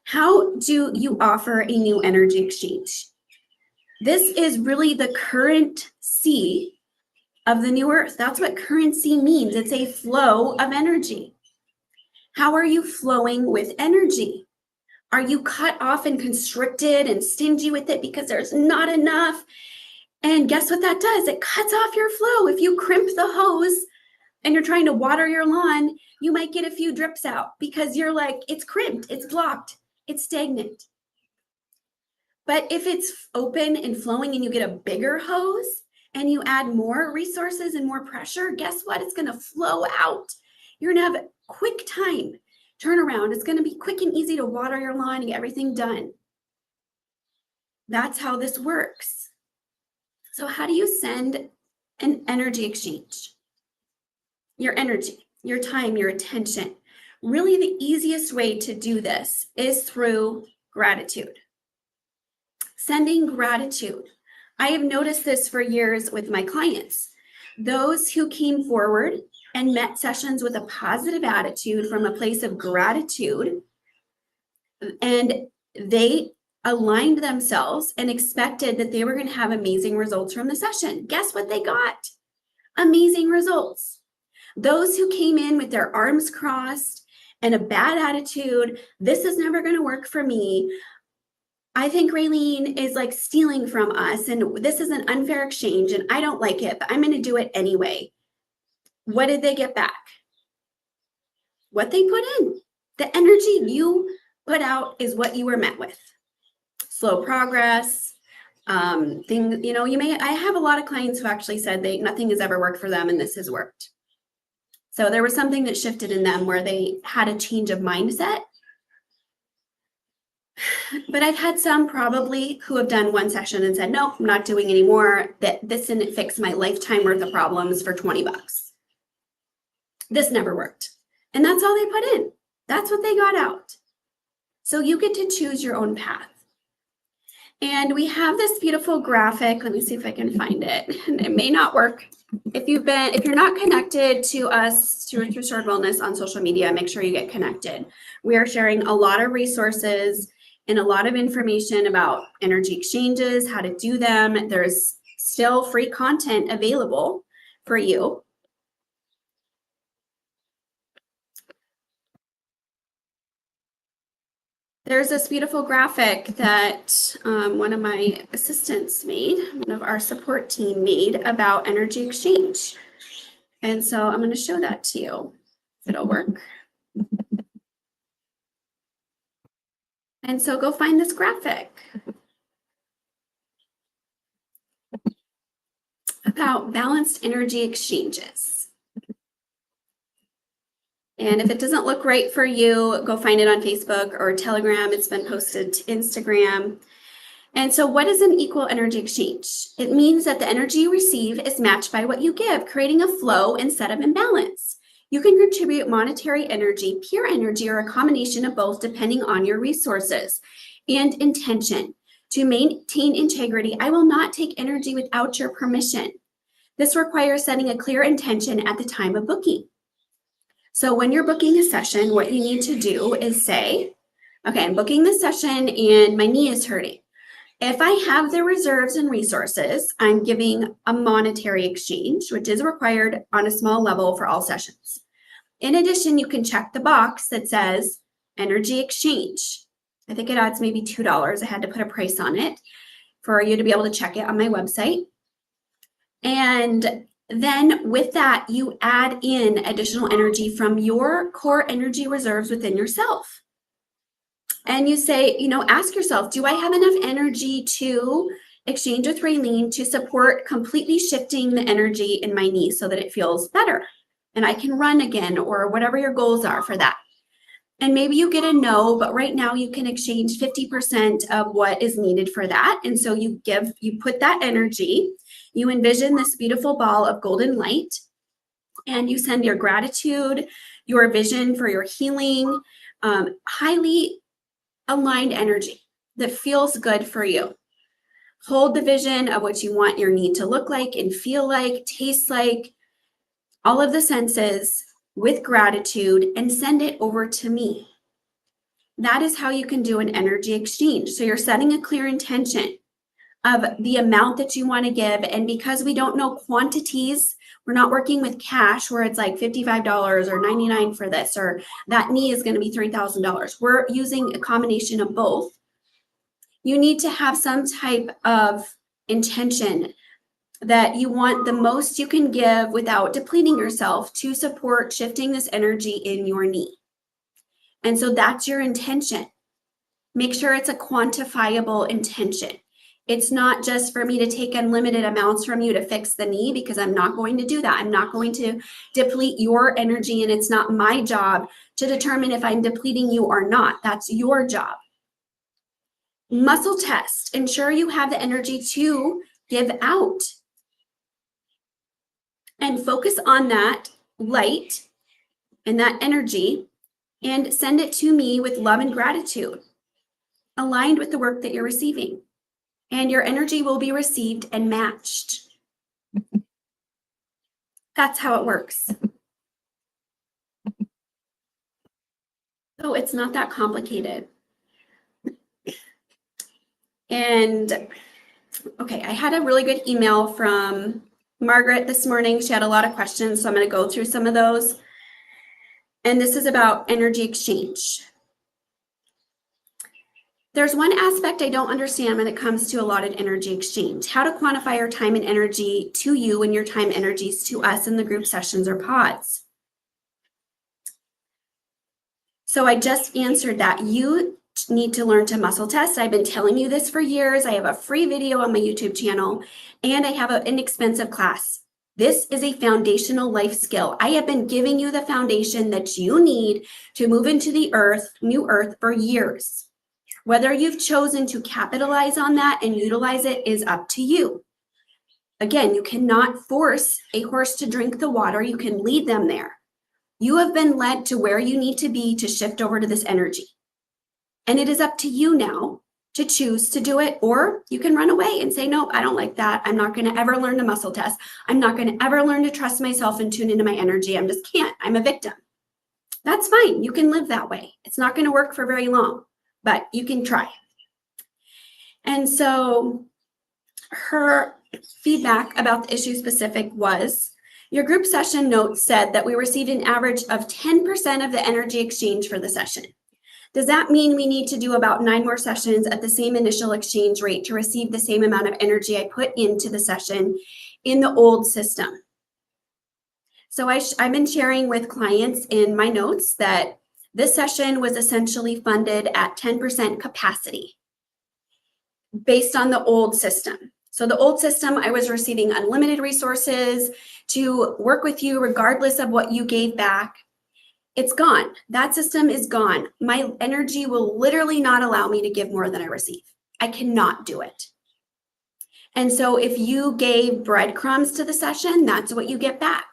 How do you offer a new energy exchange? This is really the current C of the new earth. That's what currency means. It's a flow of energy. How are you flowing with energy? Are you cut off and constricted and stingy with it because there's not enough? And guess what that does? It cuts off your flow. If you crimp the hose and you're trying to water your lawn, you might get a few drips out because you're like, it's crimped, it's blocked, it's stagnant. But if it's open and flowing and you get a bigger hose and you add more resources and more pressure, guess what? It's going to flow out. You're going to have a quick time turnaround. It's going to be quick and easy to water your lawn and get everything done. That's how this works. So how do you send an energy exchange? Your energy, your time, your attention. Really, the easiest way to do this is through gratitude. Sending gratitude. I have noticed this for years with my clients. Those who came forward and met sessions with a positive attitude from a place of gratitude, and they aligned themselves and expected that they were going to have amazing results from the session. Guess what they got? Amazing results. Those who came in with their arms crossed and a bad attitude, this is never going to work for me. I think Raylene is like stealing from us and this is an unfair exchange and I don't like it, but I'm going to do it anyway. What did they get back? What they put in. The energy you put out is what you were met with. Slow progress, things, I have a lot of clients who actually said nothing has ever worked for them and this has worked. So there was something that shifted in them where they had a change of mindset. But I've had some probably who have done one session and said, nope, I'm not doing anymore. That this didn't fix my lifetime worth of problems for $20. This never worked. And that's all they put in. That's what they got out. So you get to choose your own path. And we have this beautiful graphic. Let me see if I can find it. And it may not work. If you're not connected to us, to Restored Wellness on social media, make sure you get connected. We are sharing a lot of resources and a lot of information about energy exchanges, how to do them. There's still free content available for you. There's this beautiful graphic that one of my assistants made, one of our support team made about energy exchange. And so I'm going to show that to you, if it'll work. And so go find this graphic about balanced energy exchanges. And if it doesn't look right for you, go find it on Facebook or Telegram. It's been posted to Instagram. And so what is an equal energy exchange? It means that the energy you receive is matched by what you give, creating a flow instead of imbalance. You can contribute monetary energy, pure energy, or a combination of both depending on your resources and intention. To maintain integrity, I will not take energy without your permission. This requires setting a clear intention at the time of booking. So when you're booking a session, what you need to do is say, okay, I'm booking this session and my knee is hurting. If I have the reserves and resources, I'm giving a monetary exchange, which is required on a small level for all sessions. In addition, you can check the box that says energy exchange. I think it adds maybe $2. I had to put a price on it for you to be able to check it on my website. And then with that, you add in additional energy from your core energy reserves within yourself. And you say, ask yourself, do I have enough energy to exchange with Raylene to support completely shifting the energy in my knee so that it feels better and I can run again, or whatever your goals are for that. And maybe you get a no, but right now you can exchange 50% of what is needed for that. And so you put that energy, you envision this beautiful ball of golden light, and you send your gratitude, your vision for your healing, highly aligned energy that feels good for you. Hold the vision of what you want your knee to look like and feel like, taste like, all of the senses with gratitude, and send it over to me. That is how you can do an energy exchange. So you're setting a clear intention of the amount that you want to give. And because we don't know quantities, we're not working with cash where it's like $55 or $99 for this, or that knee is going to be $3,000. We're using a combination of both. You need to have some type of intention that you want the most you can give without depleting yourself to support shifting this energy in your knee. And so that's your intention. Make sure it's a quantifiable intention. It's not just for me to take unlimited amounts from you to fix the knee, because I'm not going to do that. I'm not going to deplete your energy, and it's not my job to determine if I'm depleting you or not. That's your job. Muscle test. Ensure you have the energy to give out. And focus on that light and that energy and send it to me with love and gratitude, aligned with the work that you're receiving. And your energy will be received and matched. That's how it works. So it's not that complicated. And okay, I had a really good email from Margaret this morning. She had a lot of questions, so I'm going to go through some of those. And this is about energy exchange. There's one aspect I don't understand when it comes to allotted energy exchange: how to quantify your time and energy to you and your time energies to us in the group sessions or pods. So I just answered that. You need to learn to muscle test. I've been telling you this for years. I have a free video on my YouTube channel, and I have an inexpensive class. This is a foundational life skill. I have been giving you the foundation that you need to move into the earth, new earth, for years. Whether you've chosen to capitalize on that and utilize it is up to you. Again, you cannot force a horse to drink the water. You can lead them there. You have been led to where you need to be to shift over to this energy. And it is up to you now to choose to do it, or you can run away and say, no, I don't like that. I'm not going to ever learn to muscle test. I'm not going to ever learn to trust myself and tune into my energy. I just can't. I'm a victim. That's fine. You can live that way. It's not going to work for very long, but you can try. And so her feedback about the issue specific was, your group session notes said that we received an average of 10% of the energy exchange for the session. Does that mean we need to do about 9 more sessions at the same initial exchange rate to receive the same amount of energy I put into the session in the old system? So I've been sharing with clients in my notes that this session was essentially funded at 10% capacity based on the old system. So the old system, I was receiving unlimited resources to work with you regardless of what you gave back. It's gone. That system is gone. My energy will literally not allow me to give more than I receive. I cannot do it. And so if you gave breadcrumbs to the session, that's what you get back.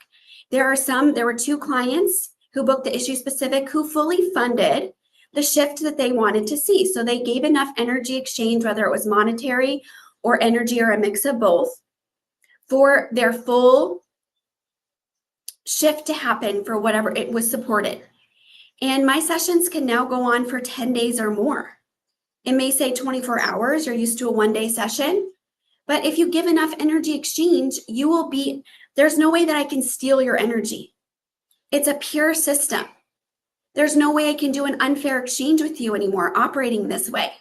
There were 2 clients who booked the issue specific who fully funded the shift that they wanted to see. So they gave enough energy exchange, whether it was monetary or energy or a mix of both, for their full shift to happen for whatever it was supported. And my sessions can now go on for 10 days or more. It may say 24 hours, you're used to a 1-day session, but if you give enough energy exchange, there's no way that I can steal your energy. It's a pure system. There's no way I can do an unfair exchange with you anymore operating this way.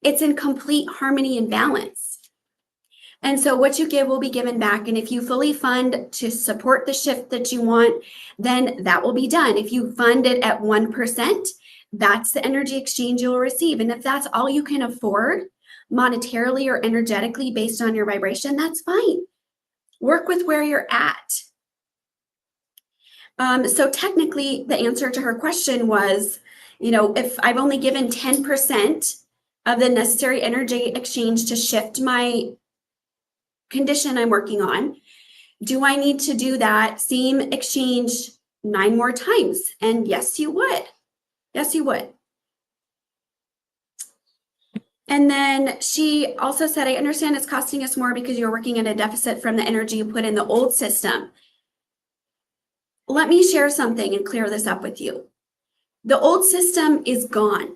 It's in complete harmony and balance. And so what you give will be given back. And if you fully fund to support the shift that you want, then that will be done. If you fund it at 1%, that's the energy exchange you'll receive. And if that's all you can afford monetarily or energetically based on your vibration, that's fine. Work with where you're at. So technically, the answer to her question was, if I've only given 10% of the necessary energy exchange to shift my condition I'm working on, do I need to do that same exchange 9 more times? And yes, you would. Yes, you would. And then she also said, I understand it's costing us more because you're working at a deficit from the energy you put in the old system. Let me share something and clear this up with you. The old system is gone.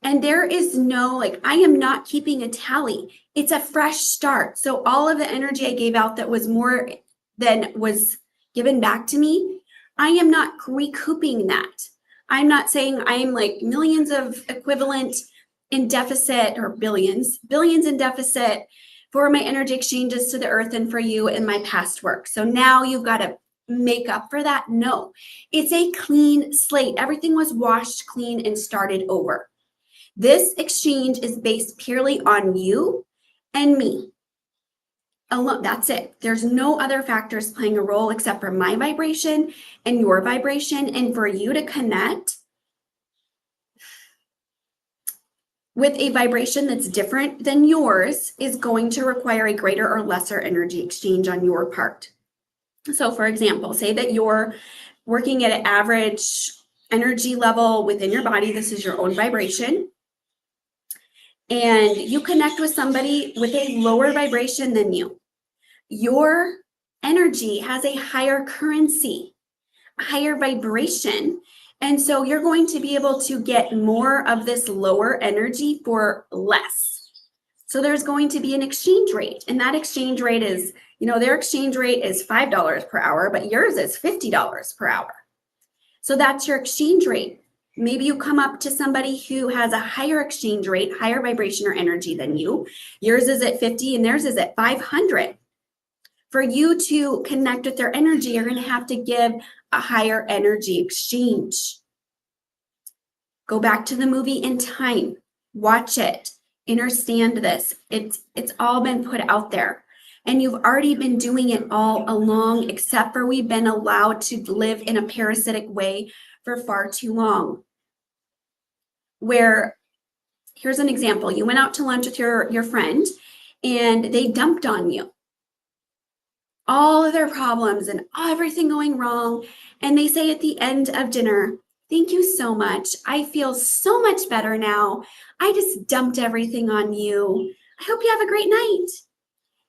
And there is no, like, I am not keeping a tally. It's a fresh start. So all of the energy I gave out that was more than was given back to me, I am not recouping that. I'm not saying I'm like millions of equivalent in deficit, or billions in deficit for my energy exchanges to the earth and for you in my past work. So now you've got to make up for that. No, it's a clean slate. Everything was washed clean and started over. This exchange is based purely on you and me alone. That's it. There's no other factors playing a role except for my vibration and your vibration. And for you to connect with a vibration that's different than yours is going to require a greater or lesser energy exchange on your part. So for example, say that you're working at an average energy level within your body. This is your own vibration. And you connect with somebody with a lower vibration than you. Your energy has a higher currency, a higher vibration. And so you're going to be able to get more of this lower energy for less. So there's going to be an exchange rate. And that exchange rate is, their exchange rate is $5 per hour, but yours is $50 per hour. So that's your exchange rate. Maybe you come up to somebody who has a higher exchange rate, higher vibration or energy than you. Yours is at 50 and theirs is at 500. For you to connect with their energy, you're going to have to give a higher energy exchange. Go back to the movie In Time. Watch it. Understand this. It's all been put out there. And you've already been doing it all along, except for we've been allowed to live in a parasitic way for far too long. Where, here's an example. You went out to lunch with your friend and they dumped on you all of their problems and everything going wrong. And they say at the end of dinner, "Thank you so much. I feel so much better now. I just dumped everything on you. I hope you have a great night."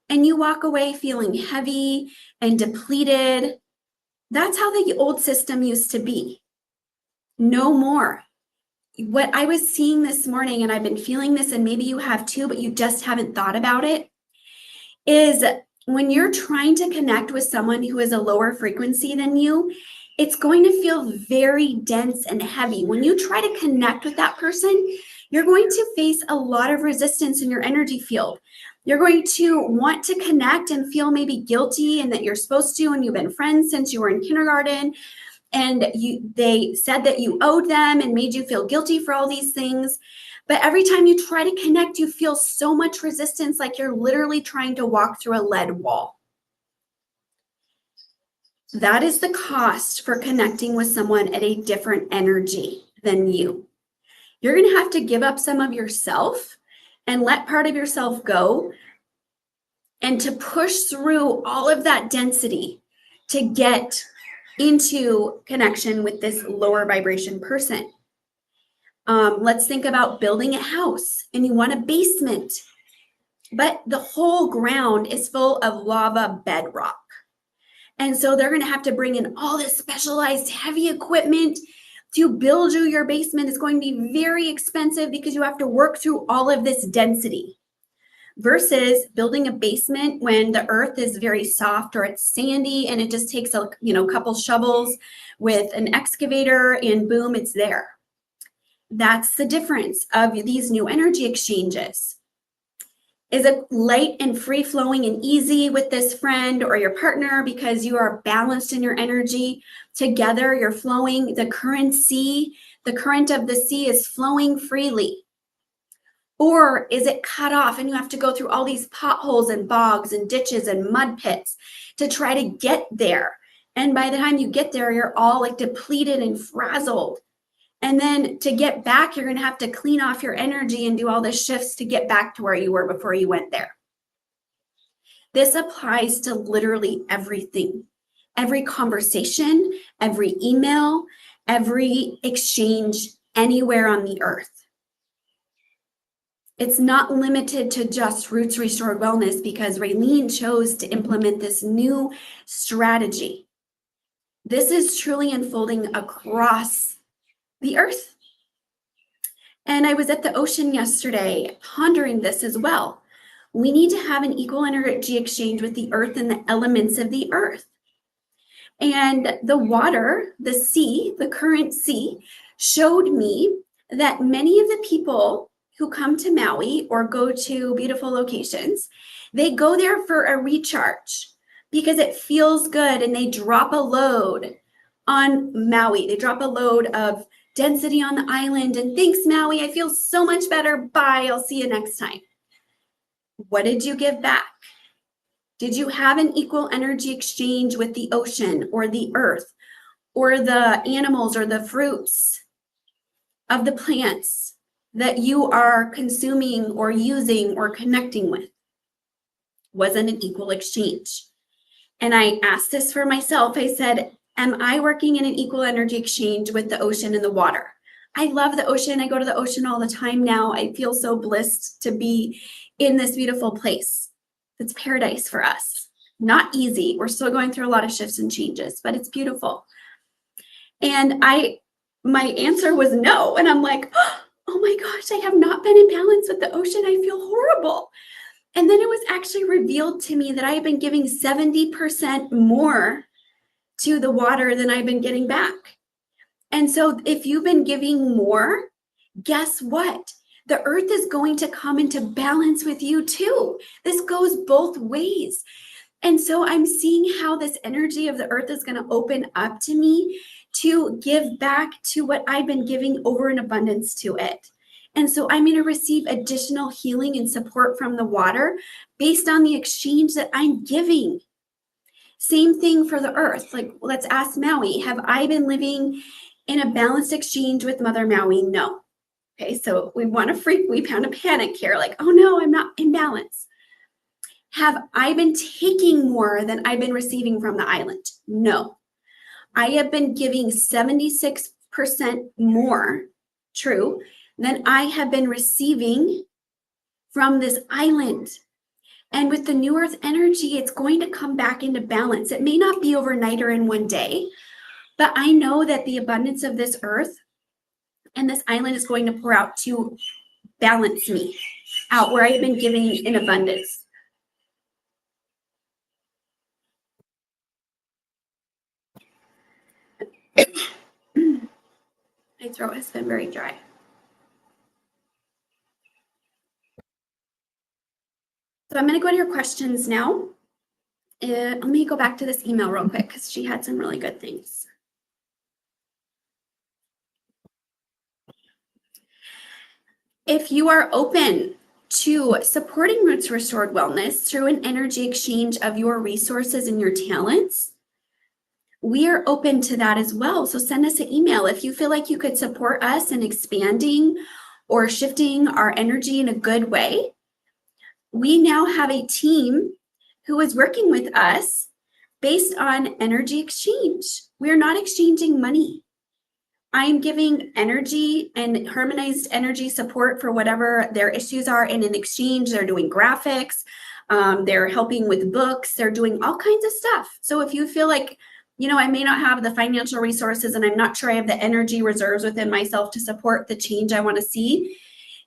And you walk away feeling heavy and depleted. That's how the old system used to be. No more. What I was seeing this morning, and I've been feeling this, and maybe you have too, but you just haven't thought about it, is when you're trying to connect with someone who is a lower frequency than you, it's going to feel very dense and heavy. When you try to connect with that person, you're going to face a lot of resistance in your energy field. You're going to want to connect and feel maybe guilty and that you're supposed to, and you've been friends since you were in kindergarten. And they said that you owed them and made you feel guilty for all these things. But every time you try to connect, you feel so much resistance, like you're literally trying to walk through a lead wall. That is the cost for connecting with someone at a different energy than you. You're going to have to give up some of yourself and let part of yourself go, and to push through all of that density to get into connection with this lower vibration person. Let's think about building a house and you want a basement, but the whole ground is full of lava bedrock. And so they're going to have to bring in all this specialized heavy equipment to build you your basement. Is going to be very expensive because you have to work through all of this density. Versus building a basement when the earth is very soft or it's sandy and it just takes a couple shovels with an excavator and boom, it's there. That's the difference of these new energy exchanges. Is it light and free flowing and easy with this friend or your partner because you are balanced in your energy? Together, you're flowing. The current of the sea is flowing freely. Or is it cut off and you have to go through all these potholes and bogs and ditches and mud pits to try to get there? And by the time you get there, you're all like depleted and frazzled. And then to get back, you're going to have to clean off your energy and do all the shifts to get back to where you were before you went there. This applies to literally everything. Every conversation, every email, every exchange anywhere on the earth. It's not limited to just Roots Restored Wellness because Raylene chose to implement this new strategy. This is truly unfolding across the earth. And I was at the ocean yesterday pondering this as well. We need to have an equal energy exchange with the earth and the elements of the earth. And the water, the sea, the current sea, showed me that many of the people who come to Maui or go to beautiful locations, they go there for a recharge because it feels good, and they drop a load on Maui. They drop a load of density on the island, and thanks, Maui, I feel so much better. Bye, I'll see you next time. What did you give back? Did you have an equal energy exchange with the ocean or the earth or the animals or the fruits of the plants that you are consuming or using or connecting with? Wasn't an equal exchange. And I asked this for myself. I said, am I working in an equal energy exchange with the ocean and the water? I love the ocean. I go to the ocean all the time now. I feel so blessed to be in this beautiful place. It's paradise for us. Not easy. We're still going through a lot of shifts and changes, but it's beautiful. And my answer was no. And I'm like, oh my gosh, I have not been in balance with the ocean. I feel horrible. And then it was actually revealed to me that I have been giving 70% more to the water than I've been getting back. And so if you've been giving more, guess what? The earth is going to come into balance with you too. This goes both ways. And so I'm seeing how this energy of the earth is going to open up to me to give back to what I've been giving over in abundance to it. And so I'm going to receive additional healing and support from the water based on the exchange that I'm giving. Same thing for the earth. Like, let's ask Maui, have I been living in a balanced exchange with Mother Maui? No. Okay, so we want to freak, we pound a panic here, like, oh no, I'm not in balance. Have I been taking more than I've been receiving from the island? No. I have been giving 76% more, true, than I have been receiving from this island. And with the new earth energy, it's going to come back into balance. It may not be overnight or in one day, but I know that the abundance of this earth and this island is going to pour out to balance me out where I've been giving in abundance. My throat has been very dry. So I'm going to go to your questions now. Let me go back to this email real quick because she had some really good things. If you are open to supporting Roots Restored Wellness through an energy exchange of your resources and your talents, we are open to that as well. So send us an email if you feel like you could support us in expanding or shifting our energy in a good way. We now have a team who is working with us based on energy exchange. We are not exchanging money. I'm giving energy and harmonized energy support for whatever their issues are. And in exchange, they're doing graphics, they're helping with books, they're doing all kinds of stuff. So if you feel like, you know, I may not have the financial resources and I'm not sure I have the energy reserves within myself to support the change I want to see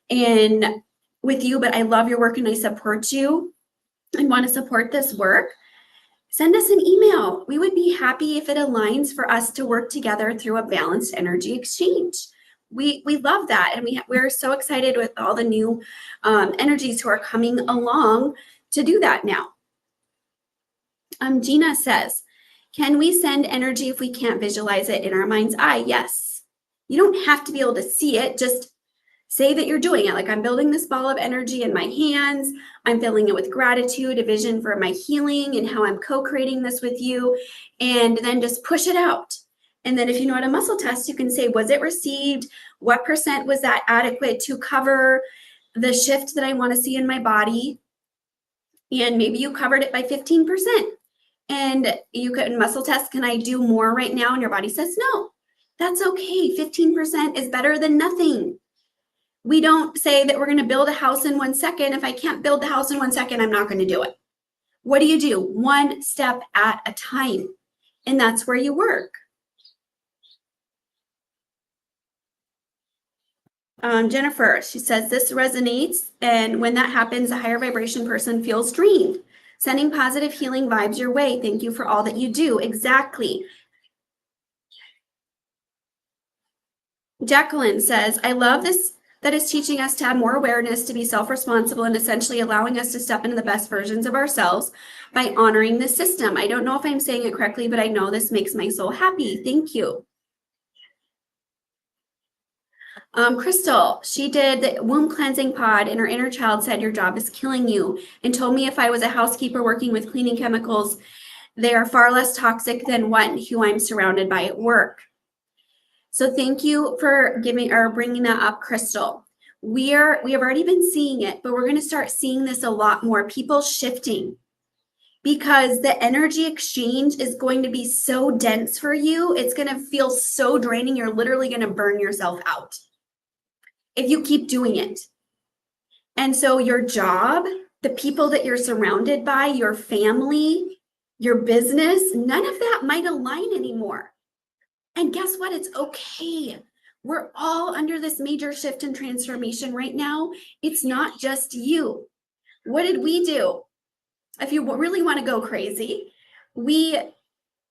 in with you, but I love your work and I support you and want to support this work, send us an email. We would be happy if it aligns for us to work together through a balanced energy exchange. We love that. And we're so excited with all the new energies who are coming along to do that now. Gina says, can we send energy if we can't visualize it in our mind's eye? Yes. You don't have to be able to see it. Just say that you're doing it. Like, I'm building this ball of energy in my hands. I'm filling it with gratitude, a vision for my healing and how I'm co-creating this with you. And then just push it out. And then if you know how to muscle test, you can say, was it received? What percent was that adequate to cover the shift that I want to see in my body? And maybe you covered it by 15%. And you can muscle test, can I do more right now? And your body says, no, that's okay. 15% is better than nothing. We don't say that we're going to build a house in 1 second. If I can't build the house in 1 second, I'm not going to do it. What do? One step at a time. And that's where you work. Jennifer, she says, this resonates. And when that happens, a higher vibration person feels drained. Sending positive healing vibes your way. Thank you for all that you do. Exactly. Jacqueline says, I love this, that is teaching us to have more awareness, to be self-responsible, and essentially allowing us to step into the best versions of ourselves by honoring the system. I don't know if I'm saying it correctly, but I know this makes my soul happy. Thank you. Crystal, she did the womb cleansing pod, and her inner child said, your job is killing you, and told me if I was a housekeeper working with cleaning chemicals, they are far less toxic than who I'm surrounded by at work. So thank you for bringing that up, Crystal. We have already been seeing it, but we're going to start seeing this a lot more. People shifting, because the energy exchange is going to be so dense for you. It's going to feel so draining. You're literally going to burn yourself out if you keep doing it. And so your job, the people that you're surrounded by, your family, your business, none of that might align anymore. And guess what? It's okay. We're all under this major shift and transformation right now. It's not just you. What did we do? If you really want to go crazy, we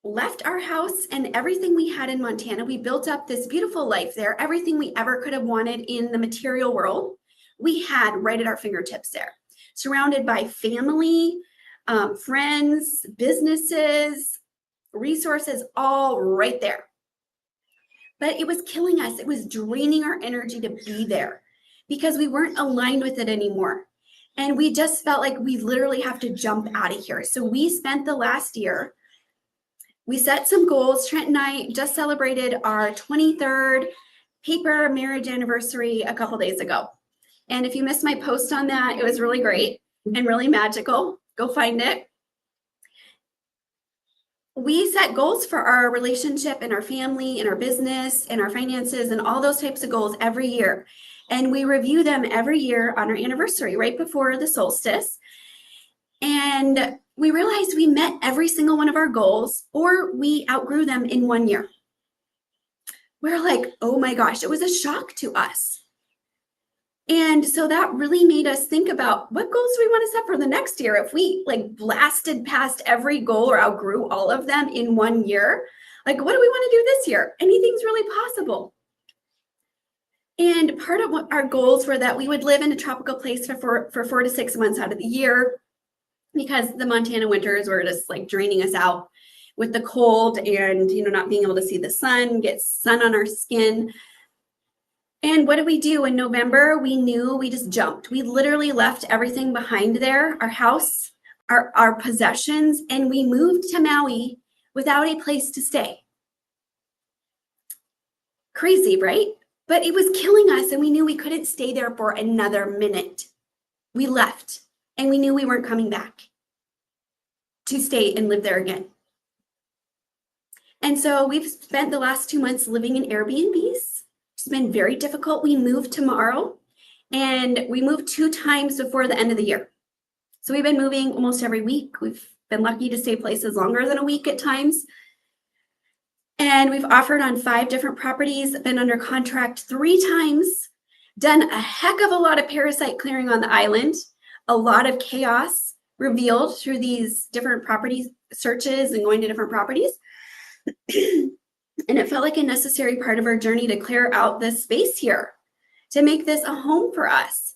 left our house and everything we had in Montana. We built up this beautiful life there. Everything we ever could have wanted in the material world, we had right at our fingertips there. Surrounded by family, friends, businesses, resources, all right there. But it was killing us. It was draining our energy to be there because we weren't aligned with it anymore. And we just felt like we literally have to jump out of here. So we spent the last year, we set some goals. Trent and I just celebrated our 23rd paper marriage anniversary a couple days ago. And if you missed my post on that, it was really great and really magical. Go find it. We set goals for our relationship and our family and our business and our finances and all those types of goals every year. And we review them every year on our anniversary, right before the solstice. And we realized we met every single one of our goals, or we outgrew them in 1 year. We're like, oh my gosh, it was a shock to us. And so that really made us think about what goals do we want to set for the next year? If we blasted past every goal or outgrew all of them in 1 year, what do we want to do this year? Anything's really possible. And part of what our goals were that we would live in a tropical place for 4 to 6 months out of the year, because the Montana winters were just draining us out with the cold and, not being able to see the sun, get sun on our skin. And what did we do in November? We knew we just jumped. We literally left everything behind there, our house, our possessions, and we moved to Maui without a place to stay. Crazy, right? But it was killing us, and we knew we couldn't stay there for another minute. We left, and we knew we weren't coming back to stay and live there again. And so we've spent the last 2 months living in Airbnbs. It's been very difficult. We moved tomorrow, and we moved 2 times before the end of the year. So we've been moving almost every week. We've been lucky to stay places longer than a week at times. And we've offered on 5 different properties, been under contract 3 times, done a heck of a lot of parasite clearing on the island, a lot of chaos revealed through these different property searches and going to different properties. And it felt like a necessary part of our journey to clear out this space here, to make this a home for us.